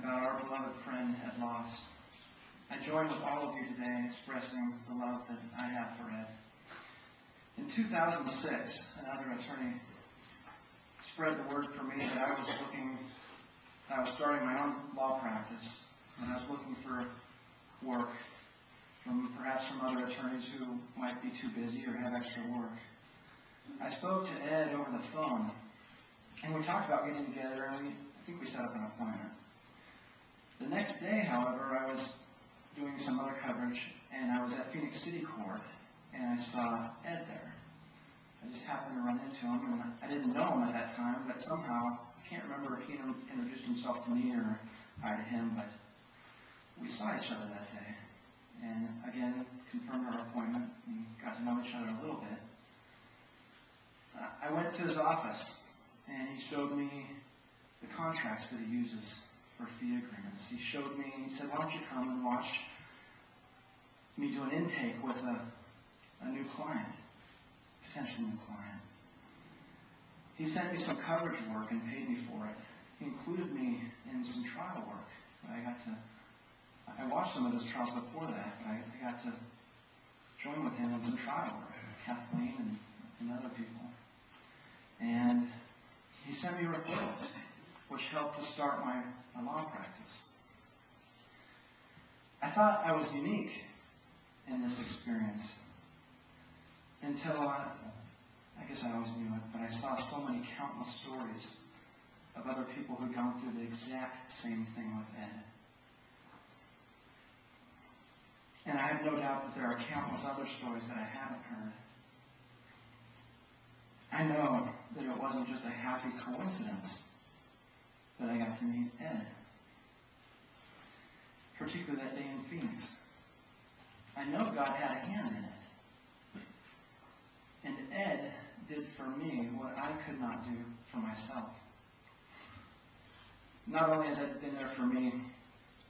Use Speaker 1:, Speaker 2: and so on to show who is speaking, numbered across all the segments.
Speaker 1: about our beloved friend Ed Loss. I join with all of you today in expressing the love that I have for Ed. In 2006, another attorney spread the word for me that I was starting my own law practice, and I was looking for work perhaps from other attorneys who might be too busy or have extra work. I spoke to Ed over the phone, and we talked about getting together, and I think we set up an appointment. The next day, however, I was doing some other coverage, and I was at Phoenix City Court, and I saw Ed there. I just happened to run into him, and I didn't know him at that time, but somehow, I can't remember if he introduced himself to me or I to him, but we saw each other that day. And again, confirmed our appointment and got to know each other a little bit. I went to his office, and he showed me the contracts that he uses for fee agreements. He said, why don't you come and watch me do an intake with a new client, potential new client. He sent me some coverage work and paid me for it. He included me in some trial work. I watched some of his trials before that, but I got to join with him in some trial work, Kathleen and other people. And he sent me referrals, which helped to start my law practice. I thought I was unique in this experience until I guess I always knew it, but I saw so many countless stories of other people who'd gone through the exact same thing with Ed. And I have no doubt that there are countless other stories that I haven't heard. I know that it wasn't just a happy coincidence that I got to meet Ed, particularly that day in Phoenix. I know God had a hand in it. And Ed did for me what I could not do for myself. Not only has Ed been there for me,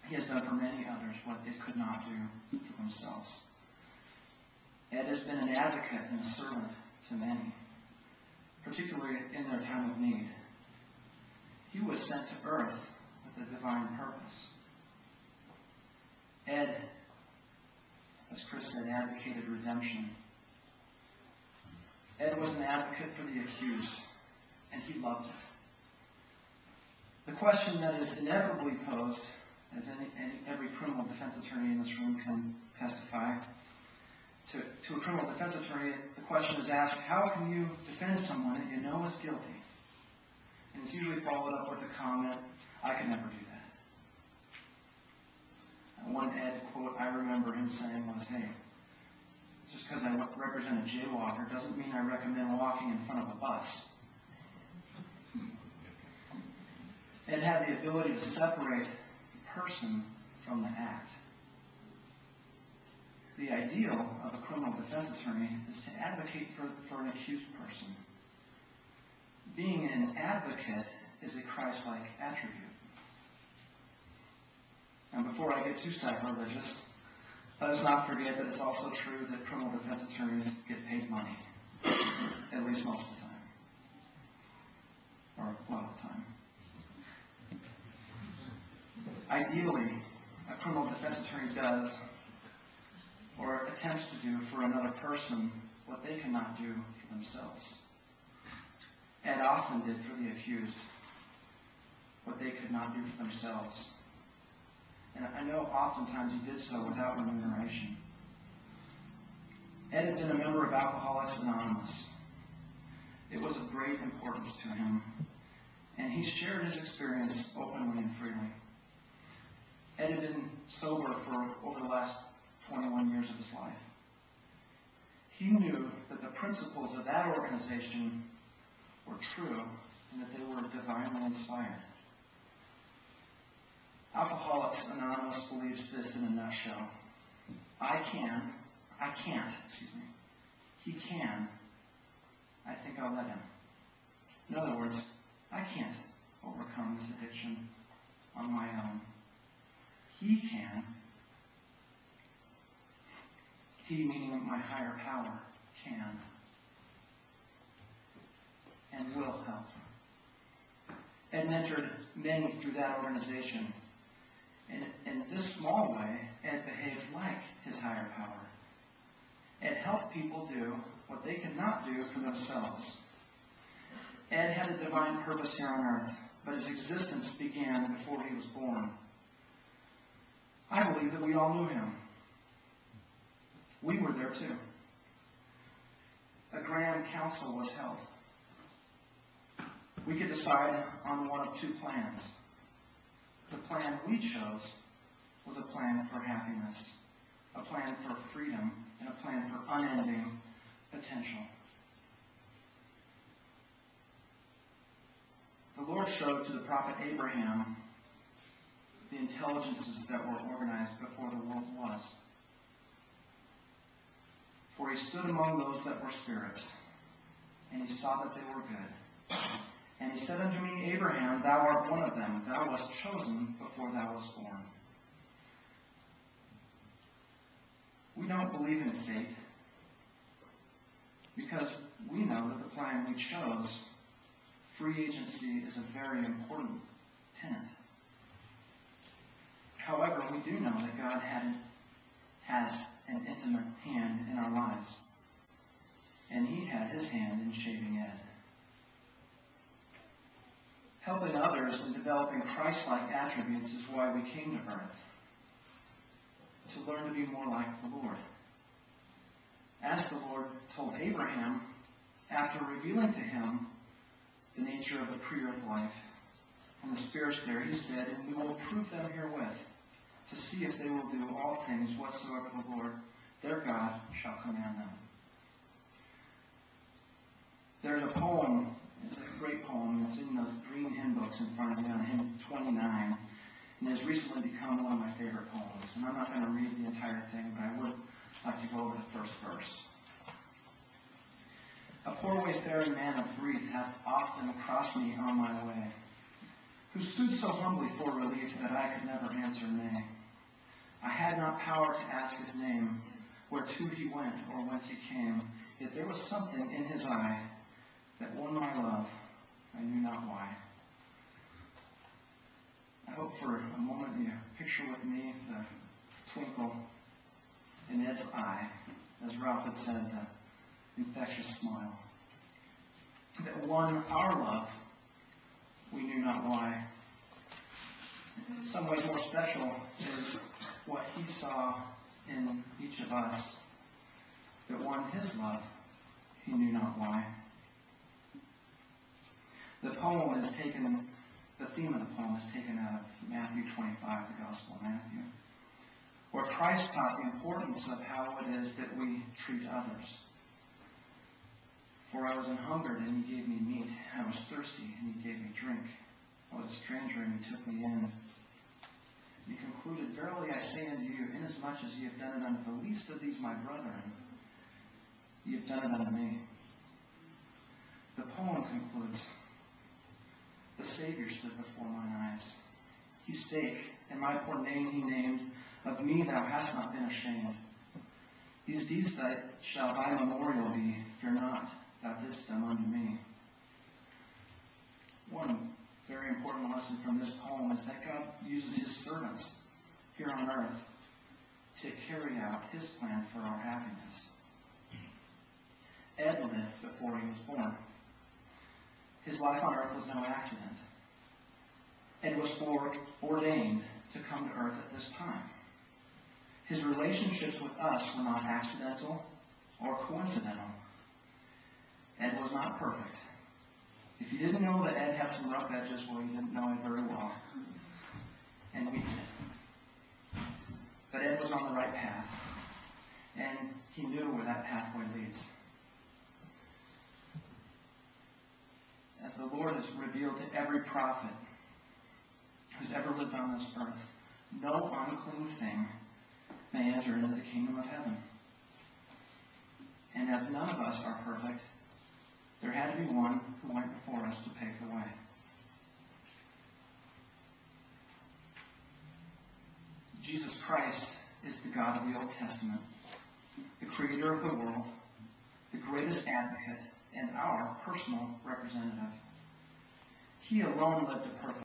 Speaker 1: he has done for many others what they could not do for themselves. Ed has been an advocate and a servant to many, particularly in their time of need. He was sent to earth with a divine purpose. Ed, as Chris said, advocated redemption. Ed was an advocate for the accused, and he loved it. The question that is inevitably posed, as every criminal defense attorney in this room can testify, to a criminal defense attorney, the question is asked, how can you defend someone that you know is guilty? And it's usually followed up with a comment, I could never do that. And one Ed quote I remember him saying was, hey, just because I represent a jaywalker doesn't mean I recommend walking in front of a bus. Ed had the ability to separate the person from the act. The ideal of a criminal defense attorney is to advocate for an accused person. Being an advocate is a Christ-like attribute. And before I get too sacrilegious, let us not forget that it's also true that criminal defense attorneys get paid money, at least most of the time, or a lot of the time. Ideally, a criminal defense attorney does or attempts to do for another person what they cannot do for themselves. Ed often did for the accused what they could not do for themselves. And I know oftentimes he did so without remuneration. Ed had been a member of Alcoholics Anonymous. It was of great importance to him, and he shared his experience openly and freely. Ed had been sober for over the last 21 years of his life. He knew that the principles of that organization were true and that they were divinely inspired. Alcoholics Anonymous believes this in a nutshell. He can. I think I'll let him. In other words, I can't overcome this addiction on my own. He can. He, meaning my higher power, can and will help. Ed mentored many through that organization, And in this small way, Ed behaved like his higher power. Ed helped people do what they could not do for themselves. Ed had a divine purpose here on earth, but his existence began before he was born. I believe that we all knew him. We were there too. A grand council was held. We could decide on one of two plans. The plan we chose was a plan for happiness, a plan for freedom, and a plan for unending potential. The Lord showed to the prophet Abraham the intelligences that were organized before the world was. For he stood among those that were spirits, and he saw that they were good. And he said unto me, Abraham, thou art one of them. Thou wast chosen before thou wast born. We don't believe in fate because we know that the plan we chose, free agency, is a very important tenet. However, we do know that God has an intimate hand in our lives. And he had his hand in shaping Ed. Helping others and developing Christ-like attributes is why we came to earth. To learn to be more like the Lord. As the Lord told Abraham, after revealing to him the nature of the pre-earth life and the spirits there, he said, and we will prove them herewith, to see if they will do all things whatsoever the Lord, their God, shall command them. There's a poem, it's a great poem, it's in the green hymn books in front of me on hymn 29, and has recently become one of my favorite poems. And I'm not going to read the entire thing, but I would like to go over the first verse. A poor wayfaring man of grief hath often crossed me on my way, who sued so humbly for relief that I could never answer nay. I had not power to ask his name, whereto he went or whence he came, yet there was something in his eye that won my love, I knew not why. I hope for a moment you picture with me the twinkle in Ed's eye, as Ralph had said, the infectious smile, that won our love, we knew not why. In some ways more special is what he saw in each of us that won his love, he knew not why. The poem is taken, the theme of the poem is taken out of Matthew 25, the Gospel of Matthew, where Christ taught the importance of how it is that we treat others. For I was an hungered, and ye gave me meat. I was thirsty, and ye gave me drink. I was a stranger, and ye took me in. He concluded, Verily I say unto you, inasmuch as ye have done it unto the least of these my brethren, ye have done it unto me. The poem concludes, The Savior stood before mine eyes. He spake, and my poor name he named, Of me thou hast not been ashamed. These deeds shall thy memorial be, fear not, thou didst them unto me. One very important lesson from this poem is that God uses his servants here on earth to carry out his plan for our happiness. Ed lived before he was born. His life on earth was no accident. Ed was foreordained to come to earth at this time. His relationships with us were not accidental or coincidental. Ed was not perfect. If you didn't know that Ed had some rough edges, well, you didn't know it very well. And we did. But Ed was on the right path. And he knew where that pathway leads. As the Lord has revealed to every prophet who's ever lived on this earth, no unclean thing may enter into the kingdom of heaven. And as none of us are perfect, there had to be one who went before us to pave the way. Jesus Christ is the God of the Old Testament, the creator of the world, the greatest advocate, and our personal representative. He alone lived a perfect